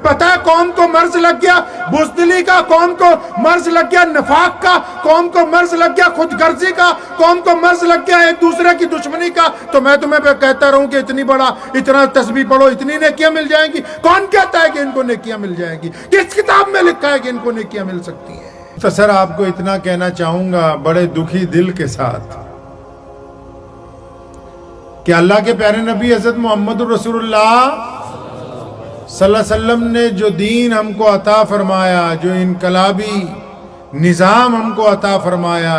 پتہ ہے قوم کو مرض لگ گیا بزدلی کا، قوم کو مرض لگ گیا نفاق کا، قوم کو مرض لگ گیا خود غرضی کا، قوم کو مرض لگ گیا ایک دوسرے کی دشمنی کا، تو میں تمہیں کہتا رہوں کہ اتنا تسبیح پڑھو اتنی نیکیاں مل جائیں گی؟ کون کہتا ہے کہ ان کو نیکیاں مل جائیں گی؟ کس کتاب میں لکھا ہے کہ ان کو نیکیاں مل سکتی ہیں؟ تو سر آپ کو اتنا کہنا چاہوں گا بڑے دکھی دل کے ساتھ کہ اللہ کے پیارے نبی حضرت محمد رسول اللہ صلی اللہ علیہ وسلم نے جو دین ہم کو عطا فرمایا، جو انقلابی نظام ہم کو عطا فرمایا،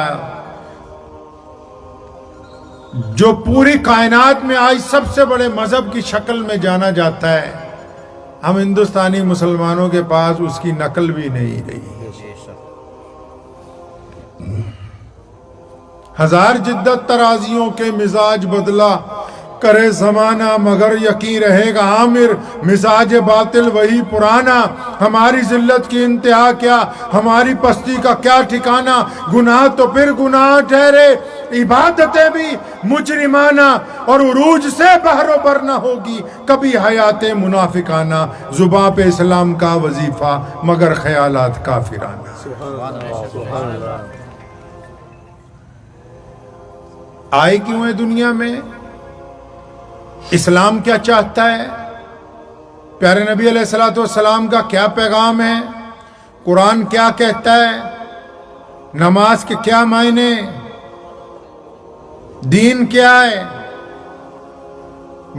جو پوری کائنات میں آج سب سے بڑے مذہب کی شکل میں جانا جاتا ہے، ہم ہندوستانی مسلمانوں کے پاس اس کی نقل بھی نہیں رہی۔ ہزار جدت ترازیوں کے مزاج بدلا کرے زمانہ، مگر یقین رہے گا عامر مزاج باطل وہی پرانا۔ ہماری ذلت کی انتہا کیا، ہماری پستی کا کیا ٹھکانہ، گناہ تو پھر گناہ ٹھہرے، عبادتیں بھی مجرمانہ، اور عروج سے بحر و بر نہ ہوگی کبھی حیات منافقانہ۔ زباں پہ اسلام کا وظیفہ مگر خیالات کافرانہ۔ آئے کیوں ہے دنیا میں؟ اسلام کیا چاہتا ہے؟ پیارے نبی علیہ السلام کا کیا پیغام ہے؟ قرآن کیا کہتا ہے؟ نماز کے کیا معنی؟ دین کیا ہے؟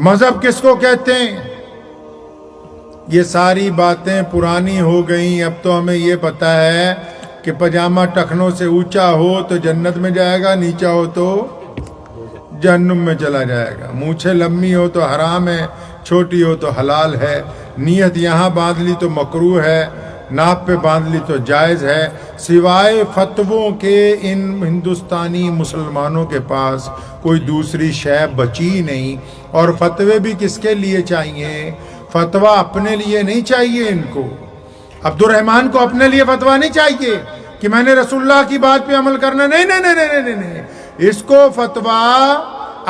مذہب کس کو کہتے ہیں؟ یہ ساری باتیں پرانی ہو گئیں۔ اب تو ہمیں یہ پتہ ہے کہ پاجامہ ٹخنوں سے اونچا ہو تو جنت میں جائے گا، نیچا ہو تو جہنم میں چلا جائے گا، مونچھیں لمبی ہو تو حرام ہے، چھوٹی ہو تو حلال ہے، نیت یہاں باندھ لی تو مکروہ ہے، ناپ پہ باندھ لی تو جائز ہے۔ سوائے فتووں کے ان ہندوستانی مسلمانوں کے پاس کوئی دوسری شے بچی نہیں۔ اور فتوے بھی کس کے لیے چاہیے؟ فتویٰ اپنے لیے نہیں چاہیے ان کو۔ عبد الرحمن کو اپنے لیے فتویٰ نہیں چاہیے کہ میں نے رسول اللہ کی بات پہ عمل کرنا، نہیں نہیں نہیں نہیں نہیں نہیں، اس کو فتویٰ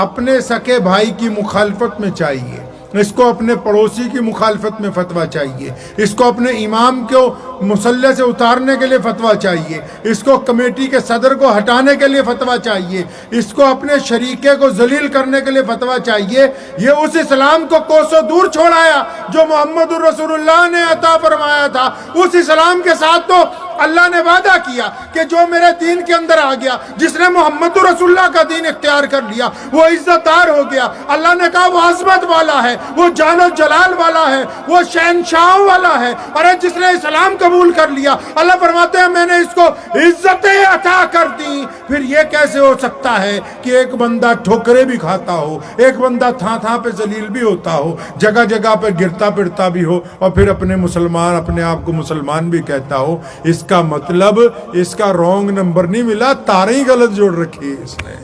اپنے سکے بھائی کی مخالفت میں چاہیے، اس کو اپنے پڑوسی کی مخالفت میں فتویٰ چاہیے، اس کو اپنے امام کو مصلی سے اتارنے کے لیے فتویٰ چاہیے، اس کو کمیٹی کے صدر کو ہٹانے کے لیے فتویٰ چاہیے، اس کو اپنے شریکے کو ذلیل کرنے کے لیے فتویٰ چاہیے۔ یہ اس اسلام کو کوسوں دور چھوڑایا جو محمد الرسول اللہ نے عطا فرمایا تھا۔ اس اسلام کے ساتھ تو اللہ نے وعدہ کیا کہ جو میرے دین کے اندر آ گیا، جس نے محمد رسول اللہ کا دین اختیار کر لیا، وہ عزت دار ہو گیا۔ اللہ نے کہا وہ عظمت والا ہے، وہ جان و جلال والا ہے، وہ شہنشاہ والا ہے۔ اور جس نے اسلام قبول کر لیا، اللہ فرماتے ہیں میں نے اس کو عزتیں عطا کر دی۔ پھر یہ کیسے ہو سکتا ہے کہ ایک بندہ ٹھوکریں بھی کھاتا ہو، ایک بندہ تھاں تھاں پہ ذلیل بھی ہوتا ہو، جگہ جگہ پہ گرتا پڑتا بھی ہو، اور پھر اپنے آپ کو مسلمان بھی کہتا ہو؟ اس کا مطلب اس کا رونگ نمبر نہیں ملا، تاریں ہی غلط جوڑ رکھی اس نے۔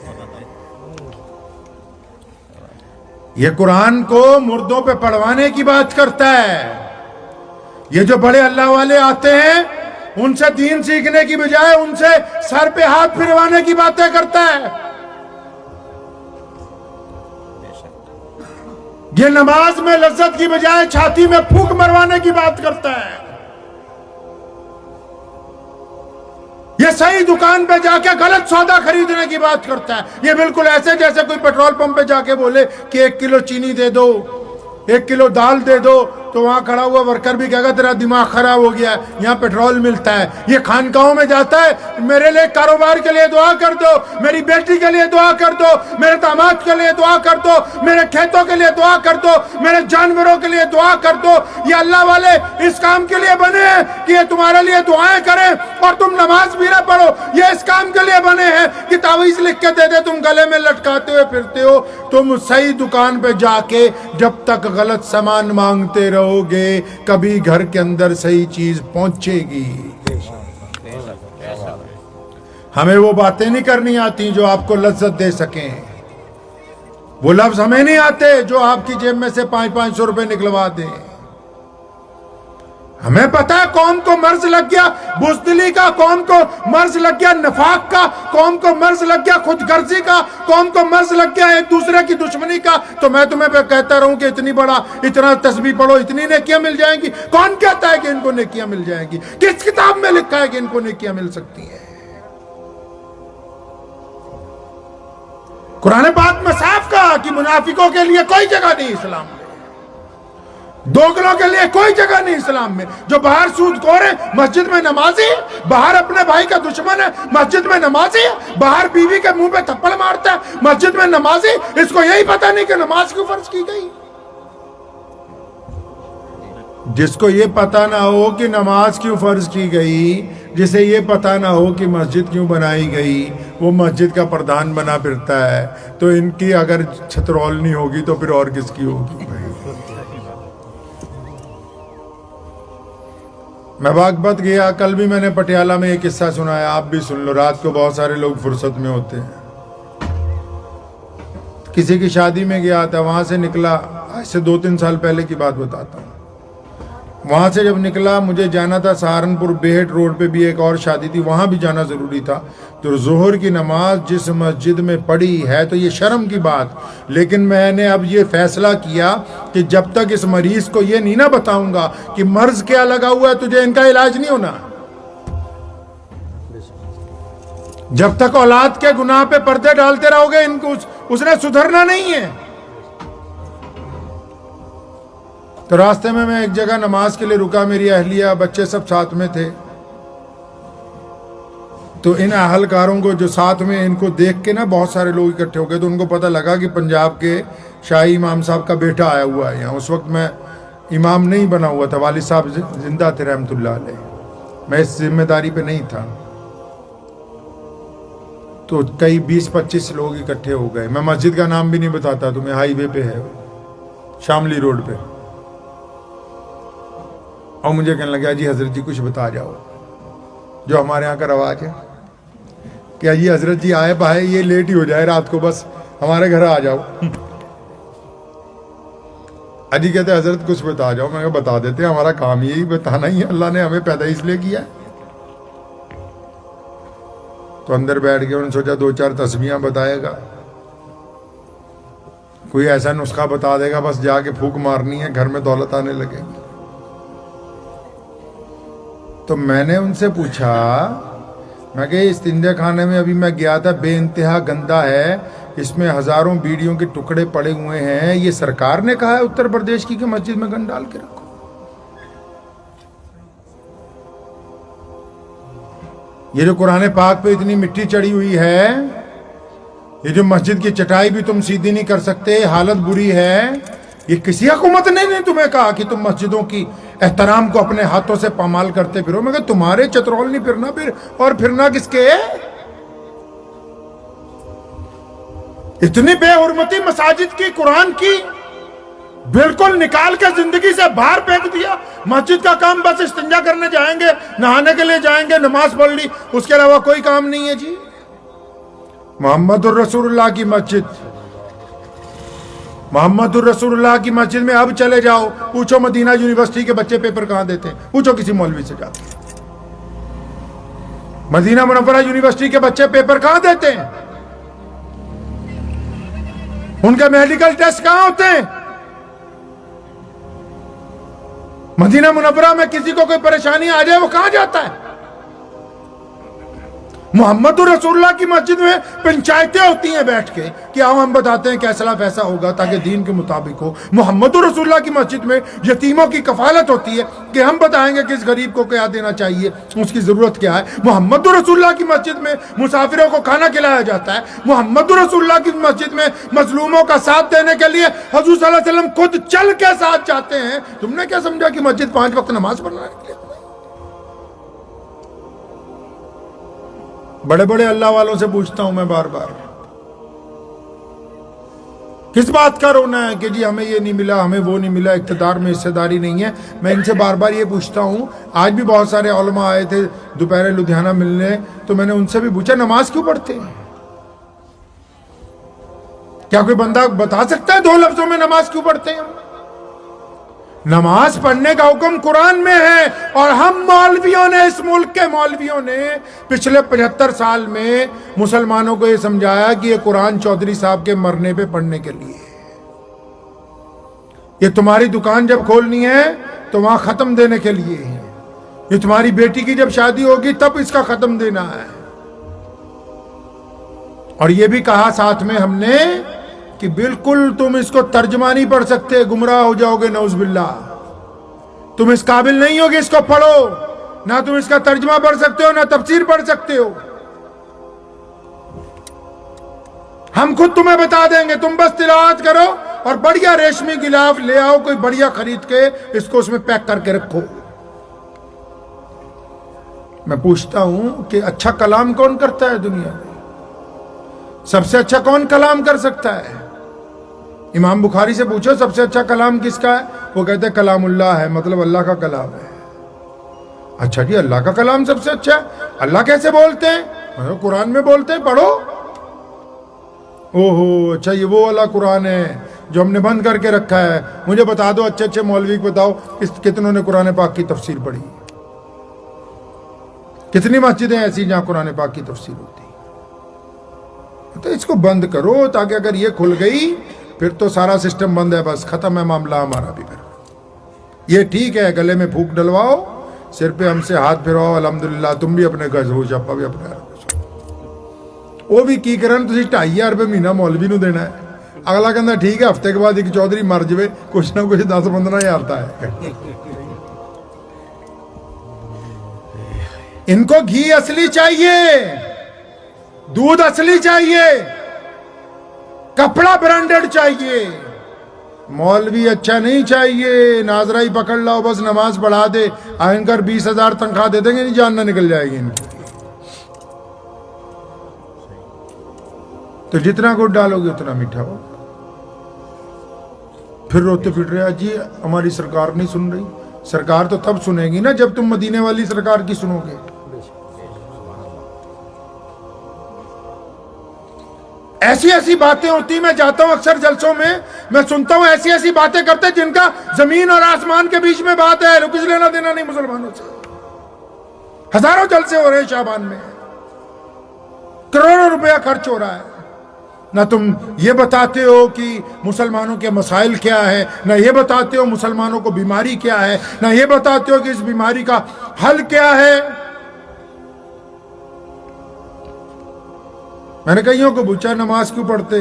یہ قرآن کو مردوں پہ پڑھوانے کی بات کرتا ہے۔ یہ جو بڑے اللہ والے آتے ہیں ان سے دین سیکھنے کی بجائے ان سے سر پہ ہاتھ پھروانے کی باتیں کرتا ہے۔ یہ نماز میں لذت کی بجائے چھاتی میں پھونک مروانے کی بات کرتا ہے۔ یہ صحیح دکان پہ جا کے غلط سودا خریدنے کی بات کرتا ہے۔ یہ بالکل ایسے جیسے کوئی پیٹرول پمپ پہ جا کے بولے کہ 1 کلو چینی دے دو، 1 کلو دال دے دو، تو وہاں کھڑا ہوا ورکر بھی کہے گا تیرا دماغ خراب ہو گیا ہے، یہاں پیٹرول ملتا ہے۔ یہ خانقاہوں میں جاتا ہے، میرے لیے کاروبار کے لیے دعا کر دو، میری بیٹی کے لیے دعا کر دو، میرے داماد کے لیے دعا کر دو، میرے کھیتوں کے لیے دعا کر دو، میرے جانوروں کے لیے دعا کر دو۔ یہ اللہ والے اس کام کے لیے بنے ہیں کہ یہ تمہارے لیے دعائیں کریں اور تم نماز بھی نہ پڑھو۔ یہ اس کام کے لیے بنے ہیں کہ تعویذ لکھ کے دے دے، تم گلے میں لٹکاتے ہوئے پھرتے ہو۔ تم صحیح دکان پہ جا کے جب تک غلط سامان مانگتے رہو گے کبھی گھر کے اندر صحیح چیز پہنچے گی۔ ہمیں وہ باتیں نہیں کرنی آتی جو آپ کو لذت دے سکیں، وہ لفظ ہمیں نہیں آتے جو آپ کی جیب میں سے 500-500 روپے نکلوا دیں۔ ہمیں پتا ہے قوم کو مرض لگ گیا بزدلی کا، قوم کو مرض لگ گیا نفاق کا، قوم کو مرض لگ گیا خود غرضی کا، قوم کو مرض لگ گیا ایک دوسرے کی دشمنی کا، تو میں تمہیں کہتا رہوں کہ اتنا تسبیح پڑھو اتنی نیکیاں مل جائیں گی؟ کون کہتا ہے کہ ان کو نیکیاں مل جائیں گی؟ کس کتاب میں لکھا ہے کہ ان کو نیکیاں مل سکتی ہیں؟ قرآن پاک میں صاف کہا کہ منافقوں کے لیے کوئی جگہ نہیں اسلام میں، دوگلوں کے لیے کوئی جگہ نہیں اسلام میں۔ جو باہر سود خور ہے مسجد میں نمازی ہے، باہر اپنے بھائی کا دشمن ہے مسجد میں نمازی ہے، باہر بیوی کے منہ پہ تھپڑ مارتا ہے مسجد میں نمازی، اس کو یہی پتہ نہیں کہ نماز کیوں فرض کی گئی۔ جس کو یہ پتہ نہ ہو کہ نماز کیوں فرض کی گئی، جسے یہ پتہ نہ ہو کہ مسجد کیوں بنائی گئی، وہ مسجد کا پردھان بنا پھرتا ہے، تو ان کی اگر چھترول نہیں ہوگی تو پھر اور کس کی ہوگی؟ میں باغپت گیا، کل بھی میں نے پٹیالہ میں یہ قصہ سنایا، آپ بھی سن لو، رات کو بہت سارے لوگ فرصت میں ہوتے ہیں۔ کسی کی شادی میں گیا تھا، وہاں سے نکلا، آج سے 2-3 سال پہلے کی بات بتاتا ہوں۔ وہاں سے جب نکلا، مجھے جانا تھا سہارنپور بیہٹ روڈ پہ بھی ایک اور شادی تھی، وہاں بھی جانا ضروری تھا۔ تو ظہر کی نماز جس مسجد میں پڑھی ہے تو یہ شرم کی بات، لیکن میں نے اب یہ فیصلہ کیا کہ جب تک اس مریض کو یہ نہیں نہ بتاؤں گا کہ مرض کیا لگا ہوا ہے تجھے، ان کا علاج نہیں ہونا۔ جب تک اولاد کے گناہ پہ پردے ڈالتے رہو گے، ان کو اس نے سدھرنا نہیں ہے۔ تو راستے میں ایک جگہ نماز کے لیے رکا، میری اہلیہ بچے سب ساتھ میں تھے۔ تو ان اہلکاروں کو جو ساتھ میں، ان کو دیکھ کے نا بہت سارے لوگ اکٹھے ہو گئے، تو ان کو پتہ لگا کہ پنجاب کے شاہی امام صاحب کا بیٹا آیا ہوا ہے یہاں۔ اس وقت میں امام نہیں بنا ہوا تھا، والد صاحب زندہ تھے رحمت اللہ علیہ، میں اس ذمہ داری پہ نہیں تھا۔ تو کئی 20-25 لوگ اکٹھے ہو گئے، میں مسجد کا نام بھی نہیں بتاتا تمہیں، ہائی وے پہ ہے، شاملی روڈ پہ۔ اور مجھے کہنے لگا جی حضرت جی کچھ بتا جاؤ، جو ہمارے یہاں کا رواج ہے کہ جی حضرت جی آئے بھائی، یہ لیٹ ہی ہو جائے رات کو، بس ہمارے گھر آ جاؤ۔ اجی کہتے حضرت کچھ بتا جاؤ، میں کہا بتا دیتے ہیں، ہمارا کام یہی بتانا ہی ہے، اللہ نے ہمیں پیدا اس لیے کیا ہے۔ تو اندر بیٹھ کے انہوں نے سوچا 2-4 تسبیحاں بتائے گا، کوئی ایسا نسخہ بتا دے گا بس جا کے پھونک مارنی ہے، گھر میں دولت آنے لگے گی۔ تو میں نے ان سے پوچھا، میں کہ استنجا خانے میں ابھی میں گیا تھا، بے انتہا گندا ہے، اس میں ہزاروں بیڑیوں کے ٹکڑے پڑے ہوئے ہیں، یہ سرکار نے کہا ہے اتر پردیش کی کہ مسجد میں گند ڈال کے رکھو؟ یہ جو قرآن پاک پہ اتنی مٹی چڑھی ہوئی ہے، یہ جو مسجد کی چٹائی بھی تم سیدھی نہیں کر سکتے، حالت بری ہے، یہ کسی حکومت نے نہیں تمہیں کہا کہ تم مسجدوں کی احترام کو اپنے ہاتھوں سے پامال کرتے پھرو؟ میں کہ تمہارے چترول نہیں پھرنا، پھر اور پھرنا کس کے؟ اتنی بے حرمتی مساجد کی، قرآن کی، بالکل نکال کے زندگی سے باہر پھینک دیا۔ مسجد کا کام بس استنجا کرنے جائیں گے، نہانے کے لیے جائیں گے، نماز پڑھ لی، اس کے علاوہ کوئی کام نہیں ہے جی۔ محمد الرسول اللہ کی مسجد، محمد الرسول اللہ کی مسجد میں اب چلے جاؤ، پوچھو مدینہ یونیورسٹی کے بچے پیپر کہاں دیتے ہیں، پوچھو کسی مولوی سے جا کے، مدینہ منورہ یونیورسٹی کے بچے پیپر کہاں دیتے ہیں، ان کے میڈیکل ٹیسٹ کہاں ہوتے ہیں؟ مدینہ منورہ میں کسی کو کوئی پریشانی آ جائے وہ کہاں جاتا ہے؟ محمد رسول اللہ کی مسجد میں پنچایتیں ہوتی ہیں بیٹھ کے کہ آؤ ہم بتاتے ہیں کیسا فیصلہ ہوگا تاکہ دین کے مطابق ہو۔ محمد رسول اللہ کی مسجد میں یتیموں کی کفالت ہوتی ہے کہ ہم بتائیں گے کس غریب کو کیا دینا چاہیے، اس کی ضرورت کیا ہے۔ محمد رسول اللہ کی مسجد میں مسافروں کو کھانا کھلایا جاتا ہے۔ محمد رسول اللہ کی مسجد میں مظلوموں کا ساتھ دینے کے لیے حضور صلی اللہ علیہ وسلم خود چل کے ساتھ جاتے ہیں۔ تم نے کیا سمجھا کہ مسجد 5 وقت نماز پڑھنا ہے؟ بڑے بڑے اللہ والوں سے پوچھتا ہوں میں بار بار، کس بات کا رونا ہے کہ جی ہمیں یہ نہیں ملا، ہمیں وہ نہیں ملا، اقتدار میں حصہ داری نہیں ہے؟ میں ان سے بار بار یہ پوچھتا ہوں۔ آج بھی بہت سارے علماء آئے تھے دوپہر لدھیانہ ملنے، تو میں نے ان سے بھی پوچھا نماز کیوں پڑھتے ہیں؟ کیا کوئی بندہ بتا سکتا ہے 2 لفظوں میں نماز کیوں پڑھتے ہیں؟ نماز پڑھنے کا حکم قرآن میں ہے، اور ہم مولویوں نے، اس ملک کے مولویوں نے پچھلے 75 سال میں مسلمانوں کو یہ سمجھایا کہ یہ قرآن چودھری صاحب کے مرنے پہ پڑھنے کے لیے ہے۔ یہ تمہاری دکان جب کھولنی ہے تو وہاں ختم دینے کے لیے ہے، یہ تمہاری بیٹی کی جب شادی ہوگی تب اس کا ختم دینا ہے۔ اور یہ بھی کہا ساتھ میں ہم نے کہ بالکل تم اس کو ترجمہ نہیں پڑھ سکتے، گمراہ ہو جاؤ گے، نعوذ باللہ۔ تم اس قابل نہیں ہوگے اس کو پڑھو، نہ تم اس کا ترجمہ پڑھ سکتے ہو، نہ تفسیر پڑھ سکتے ہو۔ ہم خود تمہیں بتا دیں گے، تم بس تلاوت کرو اور بڑھیا ریشمی غلاف لے آؤ، کوئی بڑھیا خرید کے اس کو اس میں پیک کر کے رکھو۔ میں پوچھتا ہوں کہ اچھا کلام کون کرتا ہے دنیا میں؟ سب سے اچھا کون کلام کر سکتا ہے؟ امام بخاری سے پوچھو سب سے اچھا کلام کس کا ہے، وہ کہتے ہیں کلام اللہ ہے، مطلب اللہ کا کلام ہے۔ اچھا جی، اللہ کا کلام سب سے اچھا ہے؟ اللہ کیسے بولتے ہیں؟ مطلب قرآن میں بولتے ہیں، پڑھو۔ اوہو، اچھا یہ وہ والا قرآن ہے جو ہم نے بند کر کے رکھا ہے۔ مجھے بتا دو، اچھے اچھے مولوی کو بتاؤ کتنوں نے قرآن پاک کی تفسیر پڑھی؟ کتنی مسجدیں ایسی جہاں قرآن پاک کی تفسیر ہوتی؟ تو اس کو بند کرو، تاکہ اگر یہ کھل گئی پھر تو سارا سسٹم بند ہے، بس ختم ہے معاملہ ہمارا بھی۔ پھر یہ ٹھیک ہے، گلے میں پھونک ڈلواؤ، سر پہ ہم سے ہاتھ پھراؤ، الحمدللہ تم بھی اپنے گھر ہو، شاپا بھی اپنے گھر۔ وہ بھی کی کرن، تسی 2500 روپے مہینہ مولوی نو دینا ہے۔ اگلا کہندا ٹھیک ہے، ہفتے کے بعد ایک چودھری مر جائے، کچھ نہ کچھ 10-15 ہزار آتا ہے۔ ان کو گھی اصلی چاہیے، دودھ اصلی چاہیے، کپڑا برانڈڈ چاہیے، مولوی اچھا نہیں چاہیے۔ ناظرہ ہی پکڑ لاؤ، بس نماز پڑھا دے، اینکر 20,000 تنخواہ دے دیں گے، نہیں جان نہ نکل جائے گی ان کی۔ تو جتنا کچھ ڈالو گے اتنا میٹھا ہو۔ پھر روتے پھٹ رہے جی ہماری سرکار نہیں سن رہی۔ سرکار تو تب سنے گی نا جب تم مدینے والی سرکار کی سنو گے۔ ایسی ایسی باتیں ہوتی، میں جاتا ہوں اکثر جلسوں میں، میں سنتا ہوں ایسی ایسی باتیں کرتے جن کا زمین اور آسمان کے بیچ میں بات ہے، کچھ لینا دینا نہیں مسلمانوں سے۔ ہزاروں جلسے ہو رہے ہیں شعبان میں، کروڑوں روپیہ خرچ ہو رہا ہے، نہ تم یہ بتاتے ہو کہ مسلمانوں کے مسائل کیا ہے، نہ یہ بتاتے ہو مسلمانوں کو بیماری کیا ہے، نہ یہ بتاتے ہو کہ اس بیماری کا حل کیا ہے۔ میں نے کئیوں کو پوچھا نماز کیوں پڑھتے؟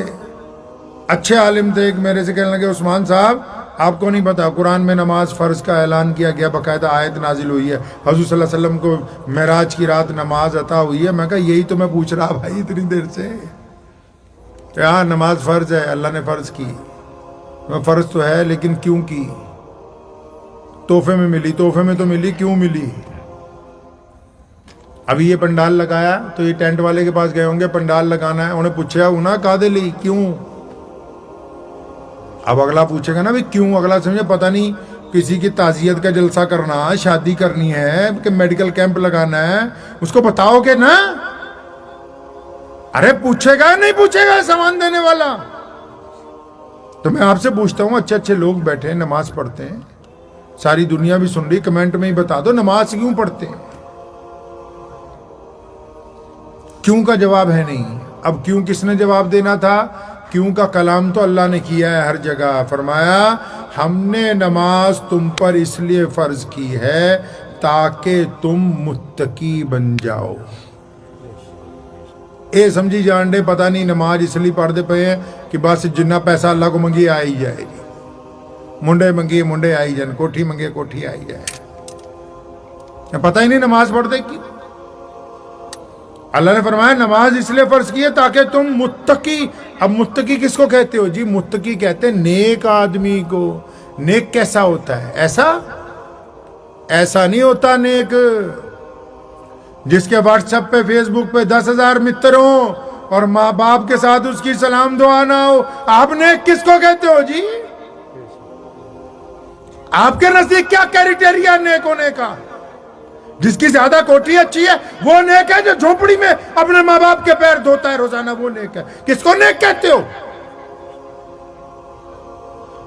اچھے عالم تھے، ایک میرے سے کہنے لگے عثمان صاحب آپ کو نہیں پتا قرآن میں نماز فرض کا اعلان کیا گیا، باقاعدہ آیت نازل ہوئی ہے، حضور صلی اللہ علیہ وسلم کو معراج کی رات نماز عطا ہوئی ہے۔ میں کہا یہی تو میں پوچھ رہا بھائی اتنی دیر سے، ہاں نماز فرض ہے، اللہ نے فرض کی، فرض تو ہے لیکن کیوں کی؟ تحفے میں ملی، تحفے میں تو ملی، کیوں ملی؟ ابھی یہ پنڈال لگایا تو یہ ٹینٹ والے کے پاس گئے ہوں گے، پنڈال لگانا ہے، انہیں پوچھا انہاں کا دے لی کیوں؟ اب اگلا پوچھے گا نا بھی کیوں، اگلا سمجھے پتہ نہیں کسی کی تعزیت کا جلسہ کرنا، شادی کرنی ہے کہ میڈیکل کیمپ لگانا ہے، اس کو بتاؤ کہ نا۔ ارے پوچھے گا نہیں پوچھے گا سامان دینے والا؟ تو میں آپ سے پوچھتا ہوں، اچھے اچھے لوگ بیٹھے ہیں نماز پڑھتے ہیں، ساری دنیا بھی سن رہی، کمنٹ میں ہی بتا دو نماز کیوں پڑھتے ہیں؟ کیوں کا جواب ہے نہیں۔ اب کیوں کس نے جواب دینا تھا؟ کیوں کا کلام تو اللہ نے کیا ہے ہر جگہ، فرمایا ہم نے نماز تم پر اس لیے فرض کی ہے تاکہ تم متقی بن جاؤ۔ اے سمجھی جان دے پتہ نہیں نماز اس لیے پڑھ دے پے ہیں کہ بس جنہ پیسہ اللہ کو منگی آئی جائے گی، منڈے منگی منڈے آئی جائیں، کوٹھی منگے کوٹھی آئی جائے، پتہ ہی نہیں نماز پڑھ دے کی۔ اللہ نے فرمایا نماز اس لیے فرض کی ہے تاکہ تم متقی۔ اب متقی کس کو کہتے ہو جی؟ متقی کہتے ہیں نیک آدمی کو۔ نیک کیسا ہوتا ہے؟ ایسا نہیں ہوتا نیک جس کے واٹس ایپ پہ فیس بک پہ 10,000 متر ہوں اور ماں باپ کے ساتھ اس کی سلام دعا نہ ہو۔ آپ نیک کس کو کہتے ہو جی؟ آپ کے نزدیک کیا کرائٹیریا نیک ہونے کا؟ جس کی زیادہ کوٹھی اچھی ہے وہ نیک ہے، جو جھونپڑی میں اپنے ماں باپ کے پیر دھوتا ہے روزانہ وہ نیک ہے۔ کس کو نیک کہتے ہو؟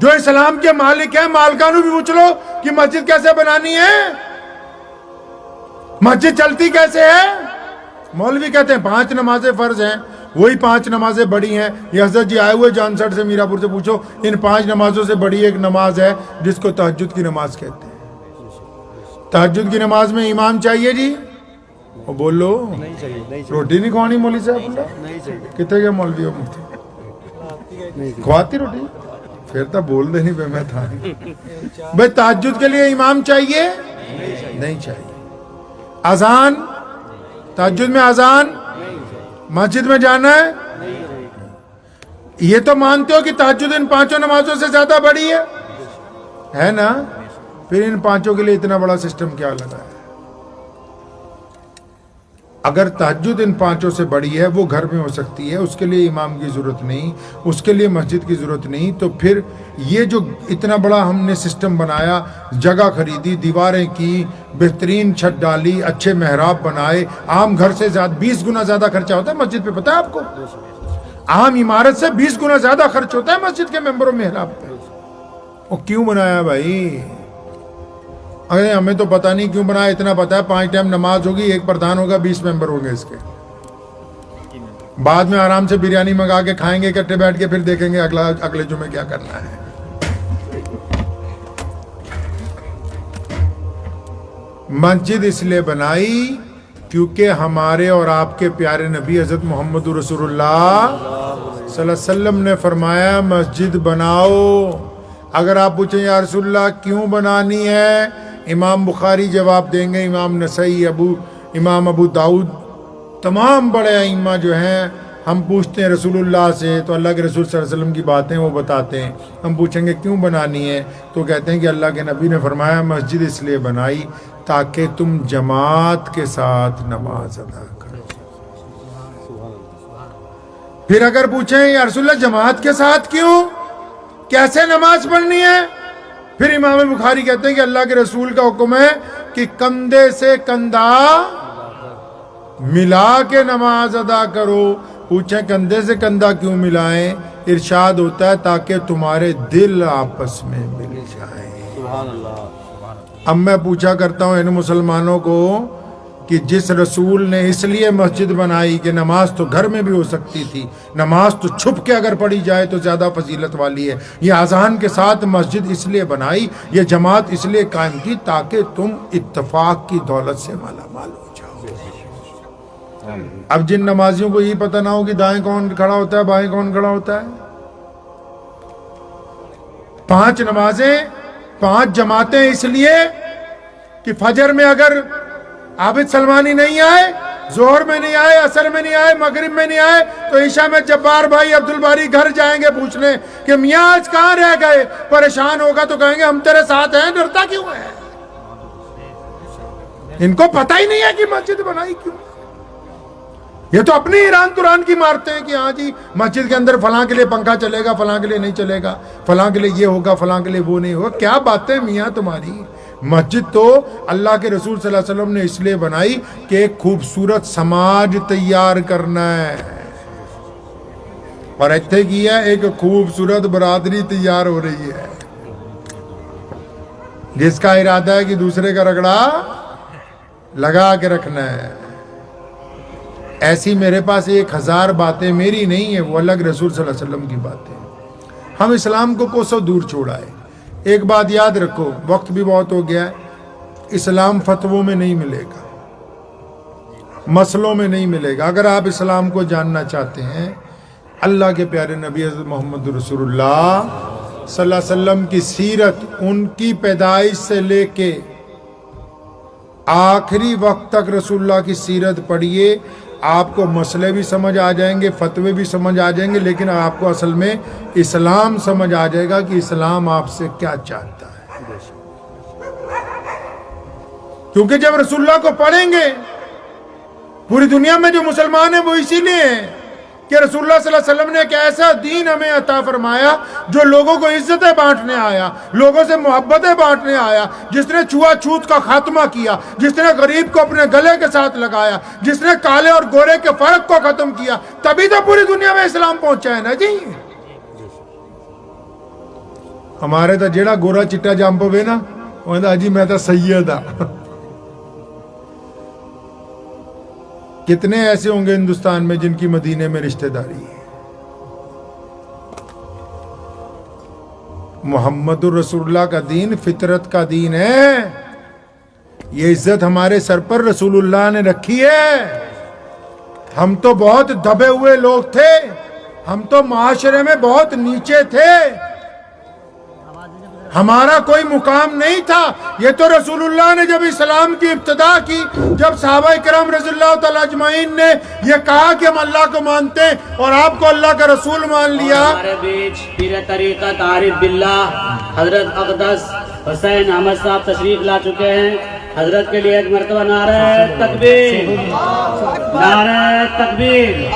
جو اسلام کے مالک ہیں مالکانوں بھی پوچھ لو کہ مسجد کیسے بنانی ہے، مسجد چلتی کیسے ہے۔ مولوی کہتے ہیں 5 نمازیں فرض ہیں، وہی 5 نمازیں بڑی ہیں۔ یہ حضرت جی آئے ہوئے جانسٹ سے میرا پور سے پوچھو، ان 5 نمازوں سے بڑی ایک نماز ہے جس کو تہجد کی نماز کہتے ہیں۔ تہجد کی نماز میں امام چاہیے جی، وہ بولو روٹی نہیں کھوانی مولوی صاحب، کتنے گئے مولوی ہو مفتی کھواتی روٹی، پھر تو بول دے نہیں پہ میں تھا بھائی تہجد کے لیے امام چاہیے نہیں چاہیے۔ اذان، تہجد میں اذان، مسجد میں جانا ہے، یہ تو مانتے ہو کہ تہجد ان 5 نمازوں سے زیادہ بڑی ہے نا، پھر ان 5 کے لیے اتنا بڑا سسٹم کیا لگا ہے؟ اگر تہجد ان 5 سے بڑی ہے، وہ گھر میں ہو سکتی ہے، اس کے لیے امام کی ضرورت نہیں، اس کے لیے مسجد کی ضرورت نہیں، تو پھر یہ جو اتنا بڑا ہم نے سسٹم بنایا، جگہ خریدی، دیواریں کی، بہترین چھت ڈالی، اچھے محراب بنائے، عام گھر سے زیادہ 20 گنا زیادہ خرچہ ہوتا ہے مسجد پہ، پتہ ہے آپ کو؟ عام عمارت سے 20 گنا زیادہ خرچ ہوتا ہے مسجد کے ممبر و محراب پہ۔ وہ کیوں بنایا بھائی؟ ارے ہمیں تو پتہ نہیں کیوں بنایا، اتنا پتہ ہے 5 ٹائم نماز ہوگی، ایک پردھان ہوگا، 20 ممبر ہوں گے اس کے، بعد میں آرام سے بریانی منگا کے کھائیں گے اکٹھے بیٹھ کے، پھر دیکھیں گے اگلے جمعے کیا کرنا ہے۔ مسجد اس لیے بنائی کیونکہ ہمارے اور آپ کے پیارے نبی حضرت محمد رسول اللہ صلی اللہ علیہ وسلم نے فرمایا مسجد بناؤ۔ اگر آپ پوچھیں یا رسول اللہ کیوں بنانی ہے، امام بخاری جواب دیں گے، امام نسائی، امام ابو داؤد، تمام بڑے ائمہ جو ہیں، ہم پوچھتے ہیں رسول اللہ سے تو اللہ کے رسول صلی اللہ علیہ وسلم کی باتیں وہ بتاتے ہیں، ہم پوچھیں گے کیوں بنانی ہے تو کہتے ہیں کہ اللہ کے نبی نے فرمایا مسجد اس لیے بنائی تاکہ تم جماعت کے ساتھ نماز ادا کرو۔ پھر اگر پوچھیں یا رسول اللہ جماعت کے ساتھ کیوں، کیسے نماز پڑھنی ہے، پھر امام بخاری کہتے ہیں کہ اللہ کے رسول کا حکم ہے کہ کندھے سے کندھا ملا کے نماز ادا کرو۔ پوچھیں کندھے سے کندھا کیوں ملائیں، ارشاد ہوتا ہے تاکہ تمہارے دل آپس میں مل جائیں۔ اب میں پوچھا کرتا ہوں ان مسلمانوں کو کہ جس رسول نے اس لیے مسجد بنائی کہ نماز تو گھر میں بھی ہو سکتی تھی، نماز تو چھپ کے اگر پڑھی جائے تو زیادہ فضیلت والی ہے، یہ اذان کے ساتھ مسجد اس لیے بنائی، یہ جماعت اس لیے قائم کی تاکہ تم اتفاق کی دولت سے مالا مال ہو جاؤ۔ اب جن نمازیوں کو یہ پتہ نہ ہو کہ دائیں کون کھڑا ہوتا ہے بائیں کون کھڑا ہوتا ہے، 5 نمازیں 5 جماعتیں اس لیے کہ فجر میں اگر عابد سلمانی نہیں آئے، ظہر میں نہیں آئے، عصر میں نہیں آئے، مغرب میں نہیں آئے تو عشاء میں جبار بھائی عبدالباری گھر جائیں گے پوچھنے کہ میاں آج کہاں رہ گئے، پریشان ہوگا تو کہیں گے ہم تیرے ساتھ ہیں، ڈرتا کیوں ہے؟ ان کو پتہ ہی نہیں ہے کہ مسجد بنائی کیوں۔ یہ تو اپنی ایران تران کی مارتے ہیں کہ ہاں جی مسجد کے اندر فلاں کے لیے پنکھا چلے گا، فلاں کے لیے نہیں چلے گا، فلاں کے لیے یہ ہوگا، فلاں کے لیے وہ نہیں ہوگا۔ کیا باتیں میاں تمہاری؟ مسجد تو اللہ کے رسول صلی اللہ علیہ وسلم نے اس لیے بنائی کہ ایک خوبصورت سماج تیار کرنا ہے، اور ایتھے کی ہے ایک خوبصورت برادری تیار ہو رہی ہے جس کا ارادہ ہے کہ دوسرے کا رگڑا لگا کے رکھنا ہے۔ ایسی میرے پاس 1000 باتیں میری نہیں ہیں، وہ اللہ کے رسول صلی اللہ علیہ وسلم کی باتیں۔ ہم اسلام کو کوسوں دور چھوڑا ہے۔ ایک بات یاد رکھو، وقت بھی بہت ہو گیا ہے، اسلام فتووں میں نہیں ملے گا، مسئلوں میں نہیں ملے گا۔ اگر آپ اسلام کو جاننا چاہتے ہیں، اللہ کے پیارے نبی حضرت محمد رسول اللہ صلی اللہ علیہ وسلم کی سیرت، ان کی پیدائش سے لے کے آخری وقت تک رسول اللہ کی سیرت پڑھیے، آپ کو مسئلے بھی سمجھ آ جائیں گے، فتوے بھی سمجھ آ جائیں گے، لیکن آپ کو اصل میں اسلام سمجھ آ جائے گا کہ اسلام آپ سے کیا چاہتا ہے۔ کیونکہ جب رسول اللہ کو پڑھیں گے، پوری دنیا میں جو مسلمان ہیں وہ اسی لیے ہیں کہ رسول اللہ صلی اللہ علیہ وسلم نے ایک ایسا دین ہمیں عطا فرمایا جو لوگوں کو عزتیں بانٹنے آیا، لوگوں سے محبتیں بانٹنے آیا، جس نے چھوا چھوت کا خاتمہ کیا، جس نے غریب کو اپنے گلے کے ساتھ لگایا، جس نے کالے اور گورے کے فرق کو ختم کیا، تبھی تو پوری دنیا میں اسلام پہنچا ہے نا جی۔ ہمارے تو جیڑا گورا چٹا جم پوے نا وہ کہتا جی میں تو سید ہاں. کتنے ایسے ہوں گے ہندوستان میں جن کی مدینے میں رشتہ داری ہے. محمد الرسول اللہ کا دین فطرت کا دین ہے. یہ عزت ہمارے سر پر رسول اللہ نے رکھی ہے. ہم تو بہت دبے ہوئے لوگ تھے, ہم تو معاشرے میں بہت نیچے تھے, ہمارا کوئی مقام نہیں تھا. یہ تو رسول اللہ نے جب اسلام کی ابتدا کی, جب صحابہ کرام رضی اللہ تعالیٰ اجمعین نے یہ کہا کہ ہم اللہ کو مانتے ہیں اور آپ کو اللہ کا رسول مان لیا. ہمارے بیچ پیر طریقت عارف باللہ حضرت اقدس حسین احمد صاحب تشریف لا چکے ہیں. حضرت کے لیے ایک مرتبہ نعرہ تکبیر, نعرہ تکبیر.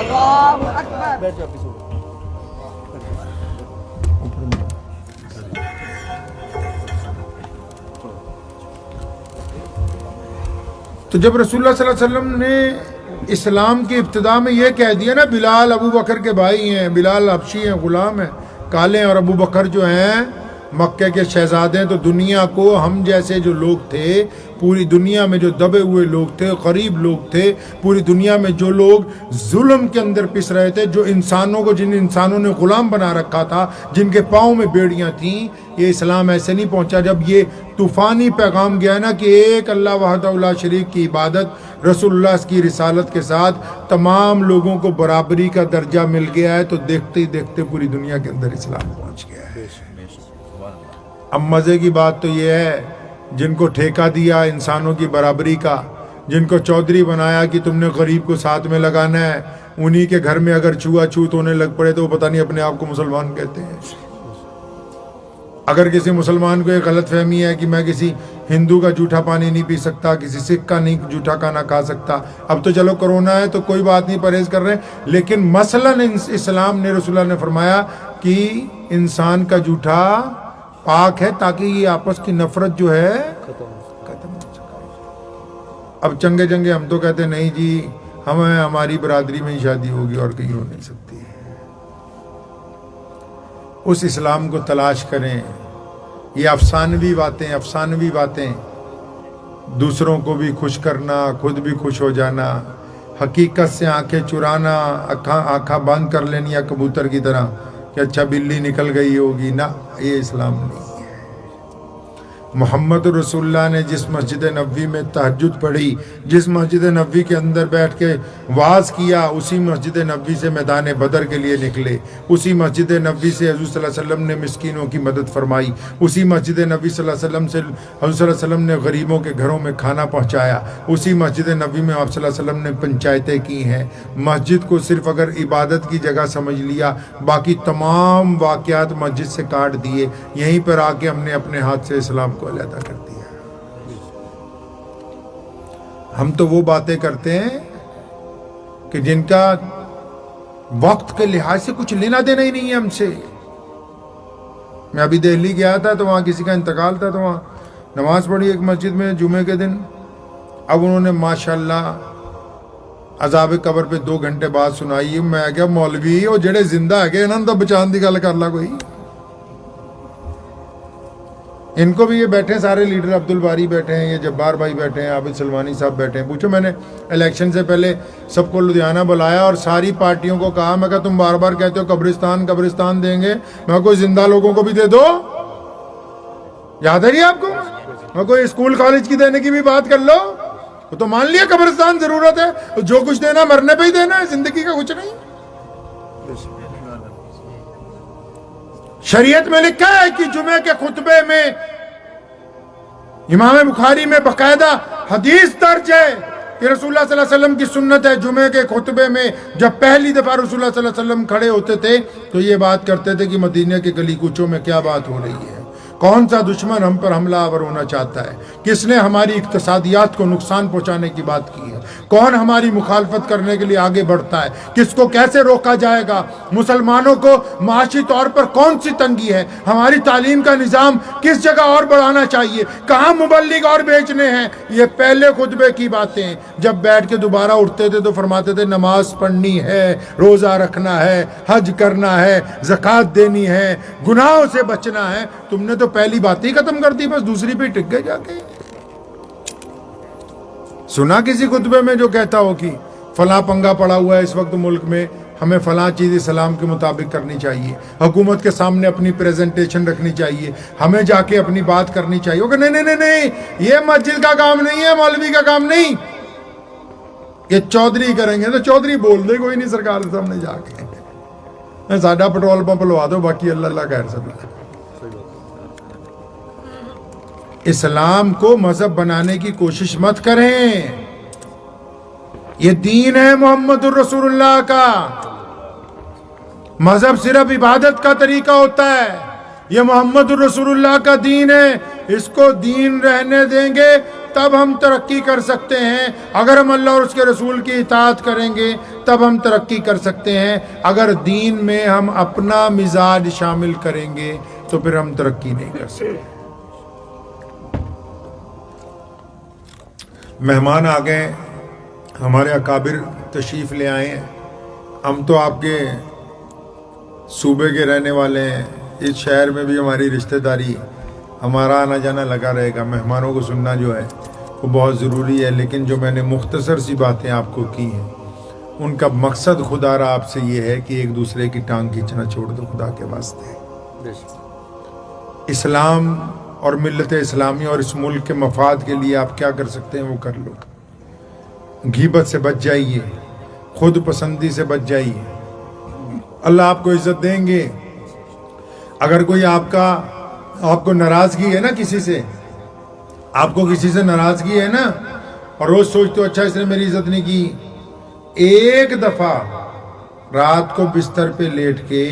تو جب رسول اللہ صلی اللہ علیہ وسلم نے اسلام کی ابتدا میں یہ کہہ دیا نا, بلال ابو بکر کے بھائی ہیں, بلال حبشی ہیں, غلام ہیں, کالے ہیں, اور ابو بکر جو ہیں مکہ کے شہزادے ہیں. تو دنیا کو ہم جیسے جو لوگ تھے, پوری دنیا میں جو دبے ہوئے لوگ تھے, غریب لوگ تھے, پوری دنیا میں جو لوگ ظلم کے اندر پس رہے تھے, جو انسانوں کو جن انسانوں نے غلام بنا رکھا تھا, جن کے پاؤں میں بیڑیاں تھیں, یہ اسلام ایسے نہیں پہنچا. جب یہ طوفانی پیغام گیا نا کہ ایک اللہ وحدہ لا شریک کی عبادت رسول اللہ کی رسالت کے ساتھ تمام لوگوں کو برابری کا درجہ مل گیا ہے, تو دیکھتے ہی دیکھتے پوری دنیا کے اندر اسلام پہنچ گیا ہے. اب مزے کی بات تو یہ ہے, جن کو ٹھیکہ دیا انسانوں کی برابری کا, جن کو چودھری بنایا کہ تم نے غریب کو ساتھ میں لگانا ہے, انہی کے گھر میں اگر چھوا چھوت ہونے لگ پڑے تو وہ پتہ نہیں اپنے آپ کو مسلمان کہتے ہیں. اگر کسی مسلمان کو ایک غلط فہمی ہے کہ میں کسی ہندو کا جھوٹا پانی نہیں پی سکتا, کسی سکھ کا نہیں جھوٹا کھانا کھا سکتا, اب تو چلو کرونا ہے تو کوئی بات نہیں, پرہیز کر رہے ہیں, لیکن مثلاً اسلام نے, رسول اللہ نے فرمایا کہ انسان کا جھوٹا پاک ہے تاکہ یہ آپس کی نفرت جو ہے ختم ہو سکے. اب چنگے چنگے ہم تو کہتے ہیں نہیں جی ہماری برادری میں ہی شادی ہوگی اور کہیں ہو نہیں سکتی. اس اسلام کو تلاش کریں. یہ افسانوی باتیں, دوسروں کو بھی خوش کرنا, خود بھی خوش ہو جانا, حقیقت سے آنکھیں چرانا, آنکھاں بند کر لینی یا کبوتر کی طرح کہ اچھا بلی نکل گئی ہوگی, نہ, یہ اسلام نہیں ہے. محمد رسول اللہ نے جس مسجد نبوی میں تہجد پڑھی, جس مسجد نبوی کے اندر بیٹھ کے وعظ کیا, اسی مسجد نبوی سے میدان بدر کے لیے نکلے, اسی مسجد نبوی سے حضور صلی اللہ علیہ وسلم نے مسکینوں کی مدد فرمائی, اسی مسجد نبوی صلی اللہ علیہ وسلم سے حضور صلی اللہ علیہ وسلم نے غریبوں کے گھروں میں کھانا پہنچایا, اسی مسجد نبوی میں آپ صلی اللہ علیہ وسلم نے پنچایتیں کی ہیں. مسجد کو صرف اگر عبادت کی جگہ سمجھ لیا, باقی تمام واقعات مسجد سے کاٹ دیے, یہیں پر آ کے ہم نے اپنے ہاتھ سے اسلام کو علیحدہ کر دیا. ہم تو وہ باتیں کرتے ہیں کہ جن کا وقت کے لحاظ سے کچھ لینا دینا ہی نہیں ہے ہم سے. میں ابھی دہلی گیا تھا تو وہاں کسی کا انتقال تھا, تو وہاں نماز پڑھی ایک مسجد میں جمعے کے دن. اب انہوں نے ماشاءاللہ عذاب قبر پہ 2 گھنٹے بعد سنائی. میں کیا مولوی وہ جڑے زندہ ہے کہ انہوں نے تو بچان دی گل کر لا کوئی. ان کو بھی یہ بیٹھے سارے لیڈر, عبد الباری بیٹھے ہیں, یہ جبار بھائی بیٹھے ہیں, عابد سلمانی صاحب بیٹھے ہیں. پوچھو, میں نے الیکشن سے پہلے سب کو لدھیانہ بلایا اور ساری پارٹیوں کو کہا, میں کہا تم بار بار کہتے ہو قبرستان دیں گے, میں کوئی زندہ لوگوں کو بھی دے دو. یاد ہے نہیں آپ کو؟ میں کوئی اسکول کالج کی دینے کی بھی بات کر لو, تو مان لیا قبرستان ضرورت ہے, جو کچھ دینا مرنے پہ ہی دینا ہے, زندگی کا کچھ نہیں. شریعت میں لکھا ہے کہ جمعے کے خطبے میں, امام بخاری میں باقاعدہ حدیث درج ہے کہ رسول اللہ صلی اللہ علیہ وسلم کی سنت ہے, جمعے کے خطبے میں جب پہلی دفعہ رسول اللہ صلی اللہ علیہ وسلم کھڑے ہوتے تھے تو یہ بات کرتے تھے کہ مدینے کے گلی کوچوں میں کیا بات ہو رہی ہے, کون سا دشمن ہم پر حملہ آور ہونا چاہتا ہے؟ کس نے ہماری اقتصادیات کو نقصان پہنچانے کی بات کی ہے؟ کون ہماری مخالفت کرنے کے لیے آگے بڑھتا ہے؟ کس کو کیسے روکا جائے گا؟ مسلمانوں کو معاشی طور پر کون سی تنگی ہے؟ ہماری تعلیم کا نظام کس جگہ اور بڑھانا چاہیے؟ کہاں مبلغ اور بیچنے ہیں؟ یہ پہلے خطبے کی باتیں جب بیٹھ کے دوبارہ اٹھتے تھے تو فرماتے تھے نماز پڑھنی ہے، روزہ رکھنا ہے، حج کرنا ہے، زکوٰۃ دینی ہے، گناہوں سے بچنا ہے۔ تم نے تو پہلی بات ہی ختم کر دی، بس دوسری پہ ٹک گئے جا کے۔ سنا کسی خطبے میں جو کہتا ہو کہ فلاں پنگا پڑا ہوا ہے اس وقت ملک میں، ہمیں فلاں چیز اسلام کے مطابق کرنی چاہیے، حکومت کے سامنے اپنی پریزنٹیشن رکھنی چاہیے، ہمیں جا کے اپنی بات کرنی چاہیے؟ کہ نہیں نہیں نہیں، یہ مسجد کا کام نہیں ہے، مولوی کا کام نہیں، یہ چودھری کریں گے۔ تو چودھری بول دے کوئی نہیں سرکار کے سامنے جا کے، ساڈا پٹرول پمپ لوا دو، باقی اللہ اللہ خیر سب۔ اسلام کو مذہب بنانے کی کوشش مت کریں، یہ دین ہے محمد الرسول اللہ کا۔ مذہب صرف عبادت کا طریقہ ہوتا ہے، یہ محمد الرسول اللہ کا دین ہے۔ اس کو دین رہنے دیں گے تب ہم ترقی کر سکتے ہیں۔ اگر ہم اللہ اور اس کے رسول کی اطاعت کریں گے تب ہم ترقی کر سکتے ہیں۔ اگر دین میں ہم اپنا مزاج شامل کریں گے تو پھر ہم ترقی نہیں کر سکتے۔ مہمان آ گئے، ہمارے اکابر تشریف لے آئے ہیں۔ ہم تو آپ کے صوبے کے رہنے والے ہیں، اس شہر میں بھی ہماری رشتہ داری، ہمارا آنا جانا لگا رہے گا۔ مہمانوں کو سننا جو ہے وہ بہت ضروری ہے، لیکن جو میں نے مختصر سی باتیں آپ کو کی ہیں ان کا مقصد خدا را آپ سے یہ ہے کہ ایک دوسرے کی ٹانگ کھینچنا چھوڑ دو خدا کے واسطے۔ اسلام اور ملت اسلامی اور اس ملک کے مفاد کے لیے آپ کیا کر سکتے ہیں وہ کر لو۔ غیبت سے بچ جائیے، خود پسندی سے بچ جائیے، اللہ آپ کو عزت دیں گے۔ اگر کوئی آپ کو ناراضگی ہے نا، کسی سے آپ کو کسی سے ناراضگی ہے نا، اور روز سوچتے ہو اچھا اس نے میری عزت نہیں کی، ایک دفعہ رات کو بستر پہ لیٹ کے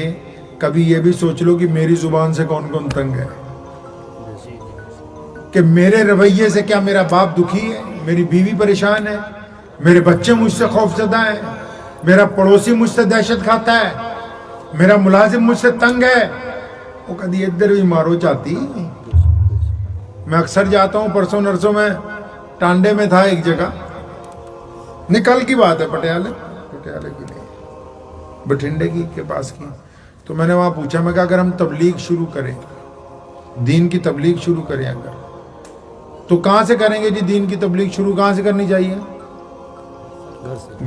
کبھی یہ بھی سوچ لو کہ میری زبان سے کون کون تنگ ہے، کہ میرے رویے سے کیا میرا باپ دکھی ہے، میری بیوی پریشان ہے، میرے بچے مجھ سے خوف زدہ ہیں، میرا پڑوسی مجھ سے دہشت کھاتا ہے، میرا ملازم مجھ سے تنگ ہے۔ وہ کدی ادھر بھی مارو چاہتی۔ میں اکثر جاتا ہوں، پرسوں نرسوں میں ٹانڈے میں تھا ایک جگہ، نکل کی بات ہے، پٹیالے کی نہیں، بٹھنڈے کی کے پاس کی۔ تو میں نے وہاں پوچھا، میں کہا اگر ہم تبلیغ شروع کریں، دین کی تبلیغ شروع کریں اگر، تو کہاں سے کریں گے جی؟ دین کی تبلیغ شروع کہاں سے کرنی چاہیے؟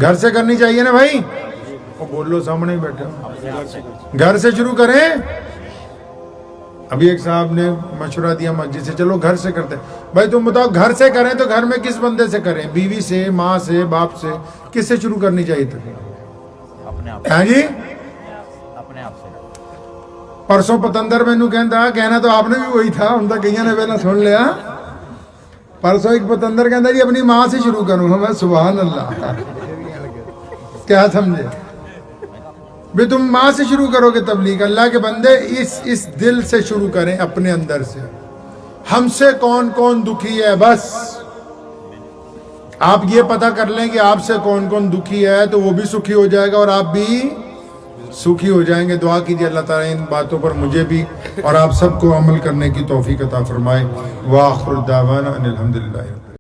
گھر سے کرنی چاہیے نا بھائی۔ وہ بول لو، سامنے ہی بیٹھے ہو، گھر سے شروع کریں۔ ابھی ایک صاحب نے مشورہ دیا مسجد سے، چلو گھر سے کرتے ہیں۔ بھائی تم بتاؤ، گھر سے کریں تو گھر میں کس بندے سے کریں؟ بیوی سے، ماں سے، باپ سے؟ کس سے شروع کرنی چاہیے تھی؟ ہاں جی، پرسوں پتندر مینو کہنا تو آپ نے بھی وہی تھا، ہم تو کئیوں نے پہلے سن لیا۔ پرسوں ایک پتندر کہتا جی اپنی ماں سے شروع کروں گا۔ میں سبحان اللہ، کیا سمجھے بھی؟ تم ماں سے شروع کرو گے تبلیغ؟ اللہ کے بندے اس دل سے شروع کریں، اپنے اندر سے۔ ہم سے کون کون دکھی ہے، بس آپ یہ پتہ کر لیں کہ آپ سے کون کون دکھی ہے تو وہ بھی سکھی ہو جائے گا اور آپ بھی سکھی ہو جائیں گے۔ دعا کیجیے اللہ تعالیٰ ان باتوں پر مجھے بھی اور آپ سب کو عمل کرنے کی توفیق عطا فرمائے۔ وآخر دعوانا ان الحمدللہ۔